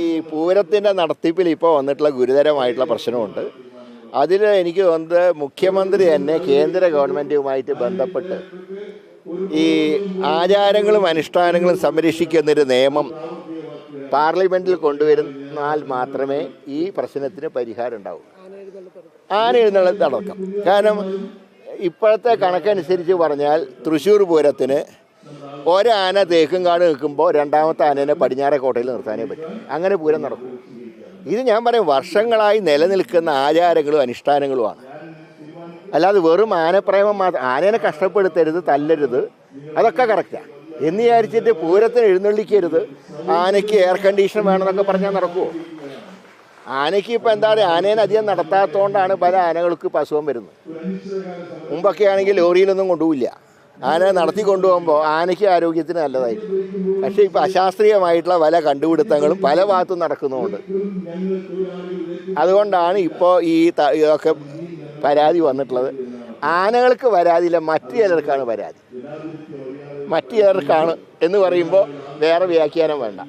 ഈ പൂരത്തിൻ്റെ നടത്തിപ്പിൽ ഇപ്പോൾ വന്നിട്ടുള്ള ഗുരുതരമായിട്ടുള്ള പ്രശ്നമുണ്ട്. അതിൽ എനിക്ക് തോന്നുന്നത് മുഖ്യമന്ത്രി തന്നെ കേന്ദ്ര ഗവൺമെൻറ്റുമായിട്ട് ബന്ധപ്പെട്ട് ഈ ആചാരങ്ങളും അനുഷ്ഠാനങ്ങളും സംരക്ഷിക്കുന്നൊരു നിയമം പാർലമെൻറ്റിൽ കൊണ്ടുവരുന്നാൽ മാത്രമേ ഈ പ്രശ്നത്തിന് പരിഹാരം ഉണ്ടാവൂ. ആന എഴുന്നള്ളത്ത് നടക്കാം. കാരണം ഇപ്പോഴത്തെ കണക്കനുസരിച്ച് പറഞ്ഞാൽ തൃശ്ശൂർ പൂരത്തിന് ഒരാന തേക്കുംകാട് നിൽക്കുമ്പോൾ രണ്ടാമത്തെ ആനേനെ പടിഞ്ഞാറേക്കോട്ടയിൽ നിർത്താനേ പറ്റും. അങ്ങനെ പൂരം നടക്കും. ഇത് ഞാൻ പറയും വർഷങ്ങളായി നിലനിൽക്കുന്ന ആചാരങ്ങളും അനുഷ്ഠാനങ്ങളുമാണ്. അല്ലാതെ വെറും ആനപ്രേമം മാത്രം. ആനേനെ കഷ്ടപ്പെടുത്തരുത്, തല്ലരുത്, അതൊക്കെ കറക്റ്റാണ് എന്ന് വിചാരിച്ചിട്ട് പൂരത്തിന് എഴുന്നള്ളിക്കരുത്, ആനയ്ക്ക് എയർ കണ്ടീഷൻ വേണമെന്നൊക്കെ പറഞ്ഞാൽ നടക്കുമോ? ആനയ്ക്ക് ഇപ്പം എന്താ പറയുക, ആനേനെ അധികം നടത്താത്തതുകൊണ്ടാണ് പല ആനകൾക്ക് അസുഖം വരുന്നത്. മുമ്പൊക്കെ ആണെങ്കിൽ ലോറിയിലൊന്നും കൊണ്ടുപോയില്ല, ആന നടത്തി കൊണ്ടുപോകുമ്പോൾ ആനയ്ക്ക് ആരോഗ്യത്തിന് നല്ലതായിരിക്കും. പക്ഷേ ഇപ്പോൾ അശാസ്ത്രീയമായിട്ടുള്ള പല കണ്ടുപിടുത്തങ്ങളും പല ഭാഗത്തും നടക്കുന്നുമുണ്ട്. അതുകൊണ്ടാണ് ഇപ്പോൾ ഇതൊക്കെ പരാതി വന്നിട്ടുള്ളത്. ആനകൾക്ക് പരാതിയില്ല, മറ്റു ചിലർക്കാണ് പരാതി. മറ്റു ചിലർക്കാണ് എന്ന് പറയുമ്പോൾ വേറെ വ്യാഖ്യാനം വേണ്ട.